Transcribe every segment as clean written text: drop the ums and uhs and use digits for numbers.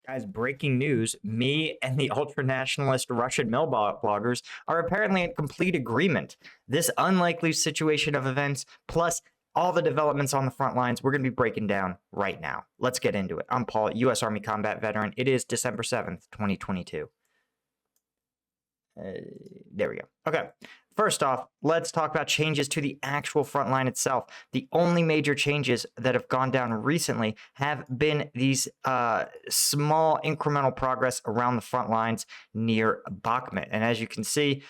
Guys, breaking news. Me and the ultra-nationalist Russian Milblogger are apparently in complete agreement. This unlikely situation of events, plus all the developments on the front lines, we're going to be breaking down right now. Let's get into it. I'm Paul, U.S. Army combat veteran. It is December 7th, 2022. There we go. Okay. First off, let's talk about changes to the actual front line itself. The only major changes that have gone down recently have been these small incremental progress around the front lines near Bakhmut. And as you can see,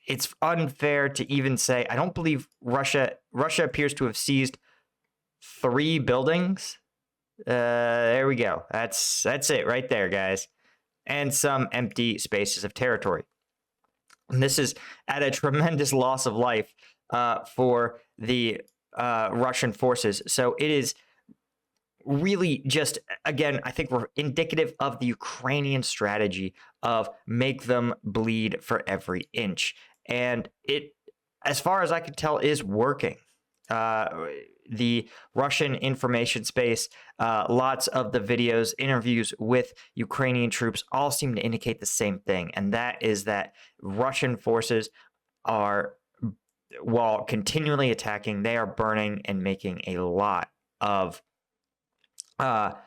it's unfair to even say, I don't believe Russia appears to have seized 3 buildings. There we go. That's it right there, guys. And some empty spaces of territory. And this is at a tremendous loss of life for the Russian forces. So it is really just, again, I think we're indicative of the Ukrainian strategy of make them bleed for every inch. And it, as far as I can tell, is working. The Russian information space, lots of the videos, interviews with Ukrainian troops all seem to indicate the same thing. And that is that Russian forces are, while continually attacking, they are burning and making a lot of, not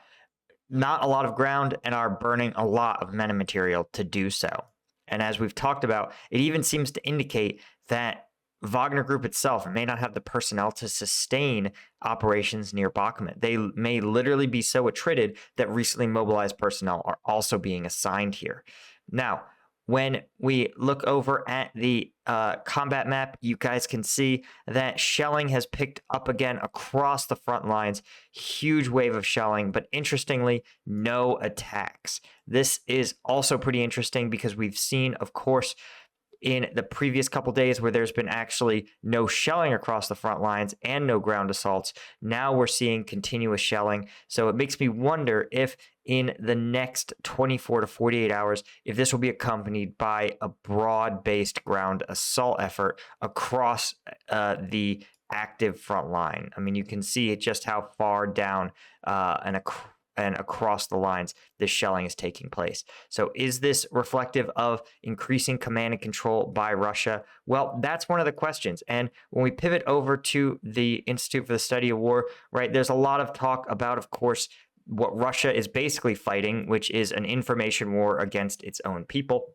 a lot of ground, and are burning a lot of men and material to do so. And as we've talked about, it even seems to indicate that Wagner Group itself may not have the personnel to sustain operations near Bakhmut. They may literally be so attrited that recently mobilized personnel are also being assigned here. Now, when we look over at the combat map, you guys can see that shelling has picked up again across the front lines. Huge wave of shelling, but interestingly, no attacks. This is also pretty interesting because we've seen, of course, in the previous couple days where there's been actually no shelling across the front lines and no ground assaults. Now we're seeing continuous shelling. So it makes me wonder if in the next 24 to 48 hours, if this will be accompanied by a broad-based ground assault effort across the active front line. I mean, you can see just how far down and across the lines this shelling is taking place. So is this reflective of increasing command and control by Russia? Well, that's one of the questions. And when we pivot over to the Institute for the Study of War, right, there's a lot of talk about, of course, what Russia is basically fighting, which is an information war against its own people.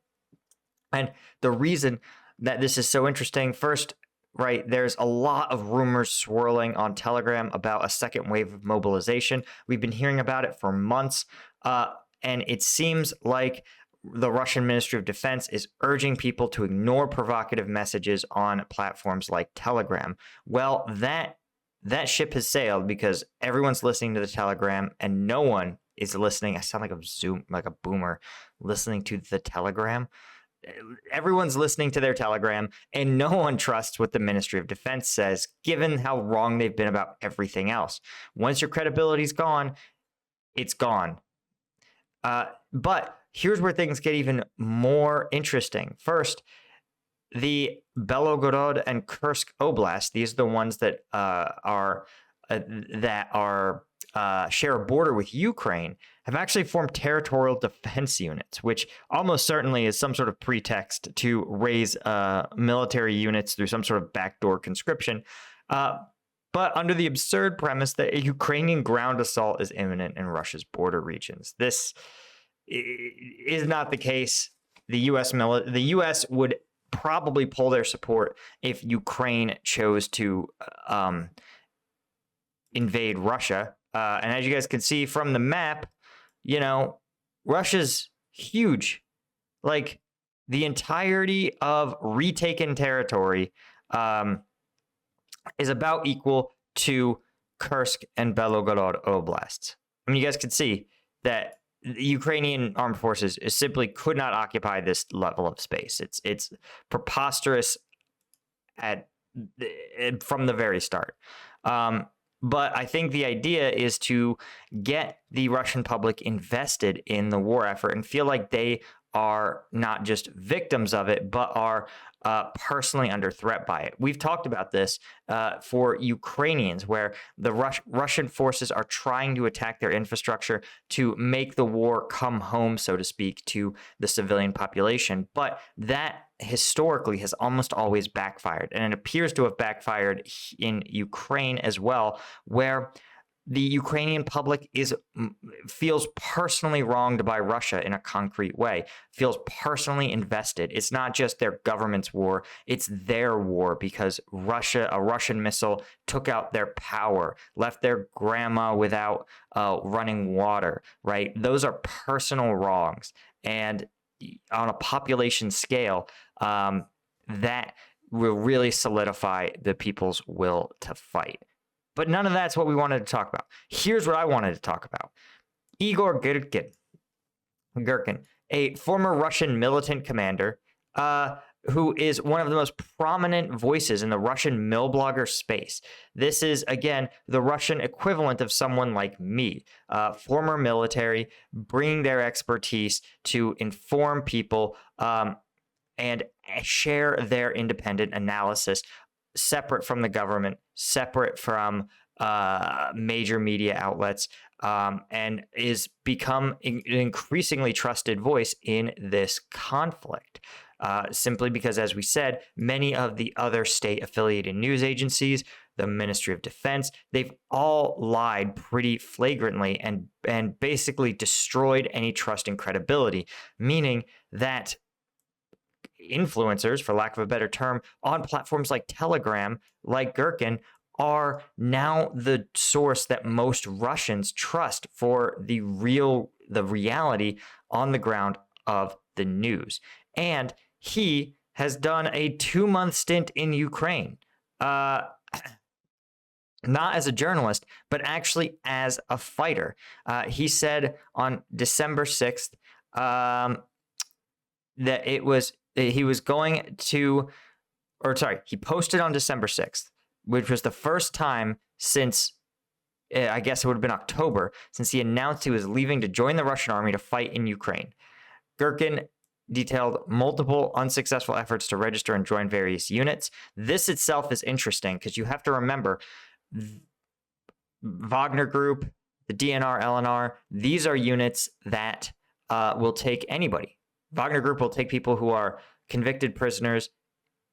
And the reason that this is so interesting, first, right, there's a lot of rumors swirling on Telegram about a second wave of mobilization. We've been hearing about it for months, and it seems like the Russian Ministry of Defense is urging people to ignore provocative messages on platforms like Telegram. Well, that ship has sailed because everyone's listening to the Telegram, and no one is listening. I sound like a boomer listening to the Telegram. Everyone's listening to their Telegram, and no one trusts what the Ministry of Defense says, given how wrong they've been about everything else. Once your credibility's gone, it's gone. But here's where things get even more interesting. First, the Belgorod and Kursk Oblast, these are the ones that share a border with Ukraine, have actually formed territorial defense units, which almost certainly is some sort of pretext to raise military units through some sort of backdoor conscription. But under the absurd premise that a Ukrainian ground assault is imminent in Russia's border regions. This is not the case. The U.S. would probably pull their support if Ukraine chose to invade Russia. And as you guys can see from the map, you know, Russia's huge. Like, the entirety of retaken territory is about equal to Kursk and Belgorod oblasts. I mean, you guys can see that the Ukrainian armed forces simply could not occupy this level of space. It's preposterous from the very start. But I think the idea is to get the Russian public invested in the war effort and feel like they are not just victims of it, but are personally under threat by it. We've talked about this for Ukrainians, where the Russian forces are trying to attack their infrastructure to make the war come home, so to speak, to the civilian population. But that historically has almost always backfired, and it appears to have backfired in Ukraine as well, where the Ukrainian public feels personally wronged by Russia in a concrete way, feels personally invested. It's not just their government's war, it's their war, because a Russian missile took out their power, left their grandma without running water, right? Those are personal wrongs. And on a population scale, that will really solidify the people's will to fight. But none of that's what we wanted to talk about. Here's what I wanted to talk about. Igor Girkin, a former Russian militant commander, who is one of the most prominent voices in the Russian Milblogger space. This is, again, the Russian equivalent of someone like me, former military, bringing their expertise to inform people and share their independent analysis, separate from the government, separate from major media outlets, and is become an increasingly trusted voice in this conflict. Simply because, as we said, many of the other state-affiliated news agencies, the Ministry of Defense, they've all lied pretty flagrantly and basically destroyed any trust and credibility, meaning that influencers, for lack of a better term, on platforms like Telegram, like Girkin, are now the source that most Russians trust for the reality on the ground of the news. And he has done a 2-month stint in Ukraine, not as a journalist, but actually as a fighter. He said on December 6th that he was going to, he posted on December 6th, which was the first time since, I guess it would have been October, since he announced he was leaving to join the Russian army to fight in Ukraine. Girkin detailed multiple unsuccessful efforts to register and join various units. This itself is interesting because you have to remember Wagner Group, the DNR, LNR, these are units that will take anybody. Wagner Group will take people who are convicted prisoners,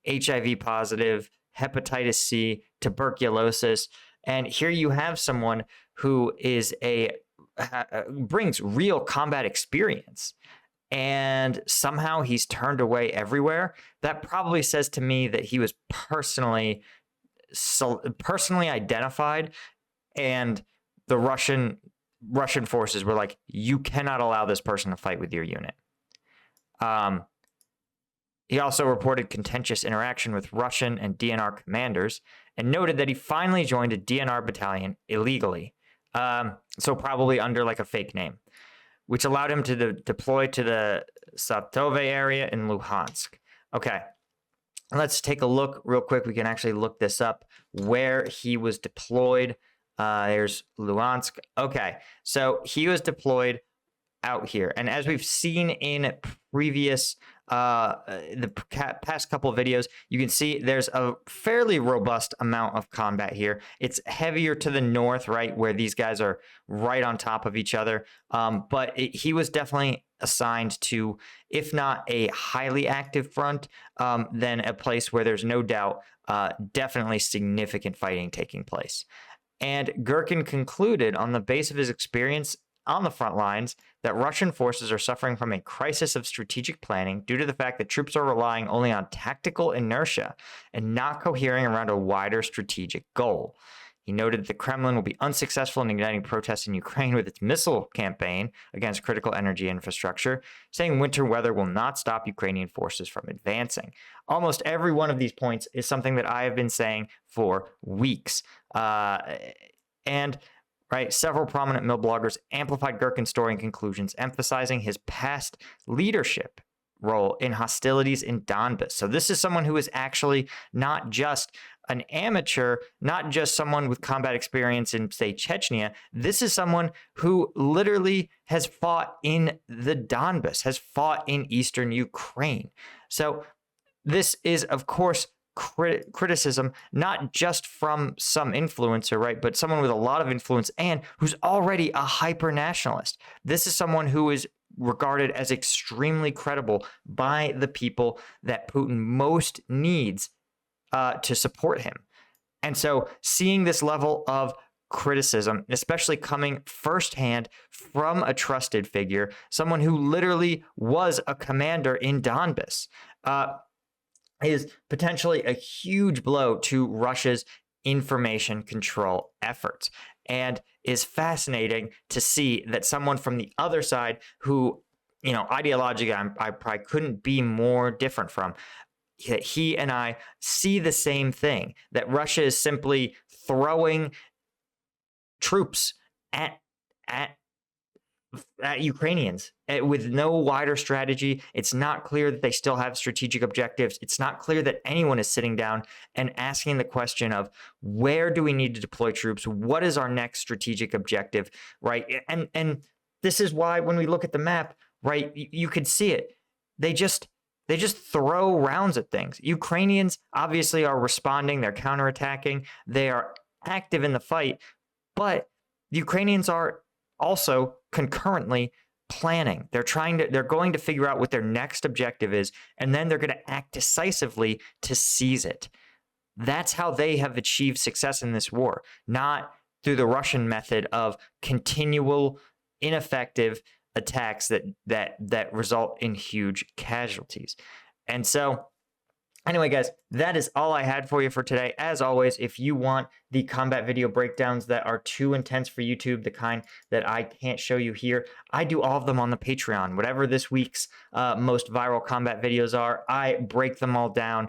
HIV positive, hepatitis C, tuberculosis. And here you have someone who brings real combat experience. And somehow he's turned away everywhere. That probably says to me that he was personally identified, and the Russian forces were like, you cannot allow this person to fight with your unit. He also reported contentious interaction with Russian and DNR commanders and noted that he finally joined a DNR battalion illegally, so probably under like a fake name, which allowed him to deploy to the Satove area in Luhansk. Okay, let's take a look real quick. We can actually look this up, where he was deployed. There's Luhansk. Okay, so he was deployed out here. And as we've seen in previous the past couple of videos, you can see there's a fairly robust amount of combat here. It's heavier to the north, right, where these guys are right on top of each other. But he was definitely assigned to, if not a highly active front, then a place where there's no doubt definitely significant fighting taking place. And Girkin concluded, on the base of his experience on the front lines, that Russian forces are suffering from a crisis of strategic planning due to the fact that troops are relying only on tactical inertia and not cohering around a wider strategic goal. He noted that the Kremlin will be unsuccessful in igniting protests in Ukraine with its missile campaign against critical energy infrastructure, saying winter weather will not stop Ukrainian forces from advancing. Almost every one of these points is something that I have been saying for weeks. Several prominent Milbloggers amplified Girkin's story and conclusions, emphasizing his past leadership role in hostilities in Donbas. So this is someone who is actually not just an amateur, not just someone with combat experience in, say, Chechnya. This is someone who literally has fought in the Donbas, has fought in eastern Ukraine. So this is, of course, criticism, not just from some influencer, right, but someone with a lot of influence and who's already a hyper nationalist. This is someone who is regarded as extremely credible by the people that Putin most needs to support him. And so seeing this level of criticism, especially coming firsthand from a trusted figure, someone who literally was a commander in Donbas, is potentially a huge blow to Russia's information control efforts, and is fascinating to see that someone from the other side who, ideologically I probably couldn't be more different from, he and I see the same thing, that Russia is simply throwing troops at Ukrainians with no wider strategy. It's not clear that they still have strategic objectives. It's not clear that anyone is sitting down and asking the question of, where do we need to deploy troops? What is our next strategic objective, right? And this is why when we look at the map, right, you could see it. They just throw rounds at things. Ukrainians obviously are responding. They're counterattacking. They are active in the fight, but the Ukrainians are also concurrently planning. They're going to figure out what their next objective is, and then they're going to act decisively to seize it. That's how they have achieved success in this war, not through the Russian method of continual, ineffective attacks that result in huge casualties. And so, anyway, guys, that is all I had for you for today. As always, if you want the combat video breakdowns that are too intense for YouTube, the kind that I can't show you here, I do all of them on the Patreon. Whatever this week's most viral combat videos are, I break them all down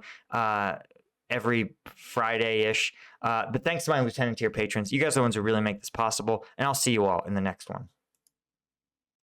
every Friday-ish. But thanks to my Lieutenant tier patrons. You guys are the ones who really make this possible, and I'll see you all in the next one.